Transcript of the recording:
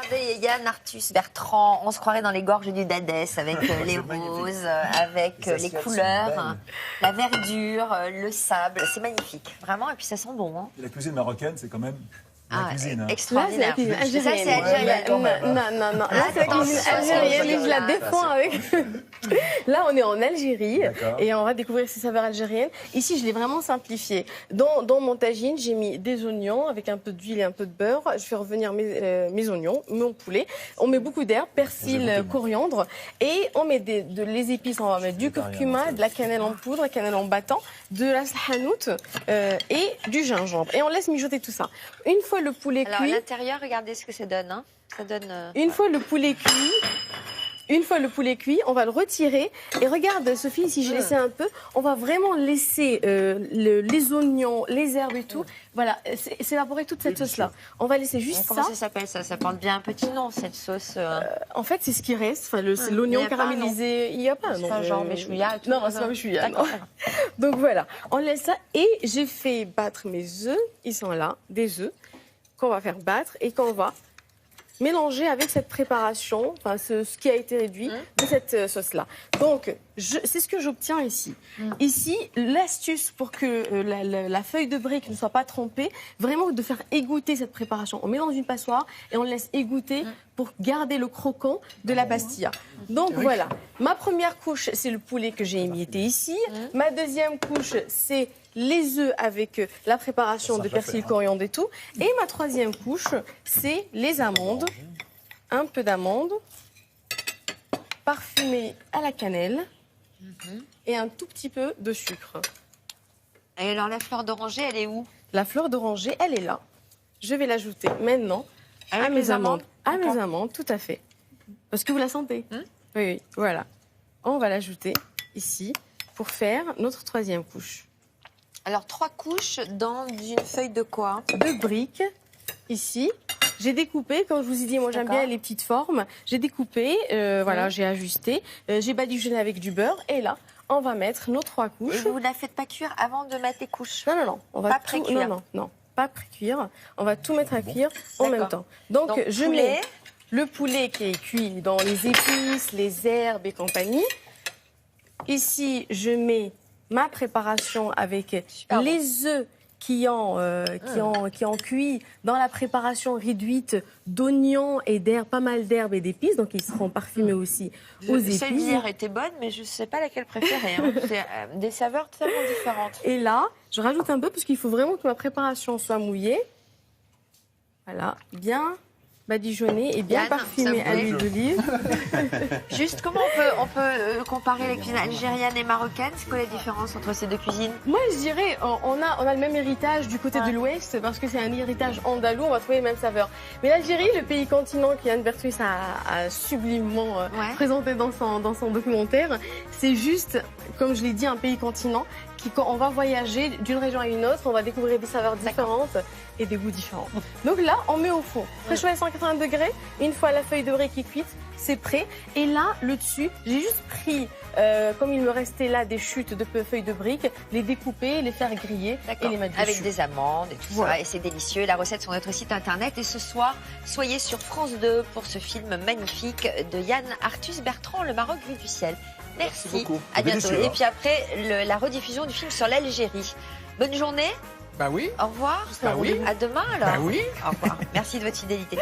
regardez, Yann Arthus Bertrand, on se croirait dans les gorges du Dadès avec les roses, avec les couleurs, la verdure, le sable. C'est magnifique, vraiment. Et puis ça sent bon. Hein. Et la cuisine marocaine, c'est quand même la cuisine. Hein. Extraordinaire. Là, c'est la cuisine algérienne. Ça, c'est algérien. Non. Là, c'est la cuisine algérienne et je la défends avec... Là, on est en Algérie et on va découvrir ces saveurs algériennes. Ici, je l'ai vraiment simplifié. Dans mon tagine, j'ai mis des oignons avec un peu d'huile et un peu de beurre. Je fais revenir mes oignons, mon poulet. On met beaucoup d'herbes, persil, coriandre. Et on met les épices. On va mettre du curcuma, de la cannelle en poudre, la cannelle en battant, de la hanout et du gingembre. Et on laisse mijoter tout ça. Une fois le poulet cuit... Alors, à l'intérieur, regardez ce que ça donne. Hein. Ça donne Une fois le poulet cuit, on va le retirer. Et regarde, Sophie, ici, j'ai laissé un peu. On va vraiment laisser les oignons, les herbes et tout. Voilà, s'évaporer toute cette sauce-là. On va laisser juste ça. Comment ça s'appelle ça? Ça porte bien un petit nom, cette sauce. En fait, c'est ce qui reste. Enfin, c'est l'oignon caramélisé. Il n'y a pas un nom. C'est pas genre méchouilla. Non, c'est pas méchouilla. Donc voilà, on laisse ça. Et j'ai fait battre mes œufs. Ils sont là, des œufs qu'on va faire battre et qu'on va mélanger avec cette préparation, enfin ce qui a été réduit de cette sauce-là. Donc, c'est ce que j'obtiens ici. Ici, l'astuce pour que la feuille de brique ne soit pas trempée, vraiment de faire égoutter cette préparation. On met dans une passoire et on laisse égoutter pour garder le croquant de la pastilla. Donc voilà, ma première couche, c'est le poulet que j'ai émietté ici. Ma deuxième couche, c'est les œufs avec la préparation de persil, coriandre et tout. Et ma troisième couche, c'est les amandes. Un peu d'amandes, parfumées à la cannelle et un tout petit peu de sucre. Et alors, la fleur d'oranger, elle est où? La fleur d'oranger, elle est là. Je vais l'ajouter maintenant à mes amandes. À mes amandes, tout à fait. Parce que vous la sentez. Oui, voilà. On va l'ajouter ici pour faire notre troisième couche. Alors, 3 couches dans une feuille de quoi? De briques, ici. J'ai découpé, comme je vous ai dit, moi j'aime bien les petites formes. J'ai découpé, voilà, j'ai ajusté. J'ai badigeonné avec du beurre. Et là, on va mettre nos 3 couches. Et vous ne la faites pas cuire avant de mettre les couches? Non. On va pas pré-cuire? Non, pas pré-cuire. On va tout mettre à cuire en même temps. Donc je mets le poulet qui est cuit dans les épices, les herbes et compagnie. Ici, je mets ma préparation avec les œufs qui ont cuit dans la préparation réduite d'oignons et d'herbes, pas mal d'herbes et d'épices, donc ils seront parfumés aussi aux épices. Celle d'hier était bonne, mais je ne sais pas laquelle préférer. Hein. C'est des saveurs totalement différentes. Et là, je rajoute un peu parce qu'il faut vraiment que ma préparation soit mouillée. Voilà, bien badigeonnée et bien parfumée à l'huile d'olive. Juste, comment on peut comparer les cuisines algériennes et marocaines? C'est quoi la différence entre ces deux cuisines? Moi, je dirais, on a le même héritage du côté de l'Ouest, parce que c'est un héritage andalou, on va trouver les mêmes saveurs. Mais l'Algérie, le pays continent qu'Yann Bertus a sublimement présenté dans son documentaire, c'est juste, comme je l'ai dit, un pays continent quand on va voyager d'une région à une autre, on va découvrir des saveurs différentes et des goûts différents. Donc là, on met au four, préchauffé à 180 degrés. Une fois la feuille de brique est cuite, c'est prêt. Et là, le dessus, j'ai juste pris, comme il me restait là des chutes de feuilles de brique, les découper, les faire griller et les mettre dessus. Avec des amandes et tout ça, et c'est délicieux. La recette sur notre site internet. Et ce soir, soyez sur France 2 pour ce film magnifique de Yann Arthus Bertrand, Le Maroc vu du ciel. Merci, à bientôt. Et puis après, la rediffusion du film sur l'Algérie. Bonne journée. Bah oui. Au revoir. Bah oui. À demain alors. Bah oui. Au revoir. Merci de votre fidélité.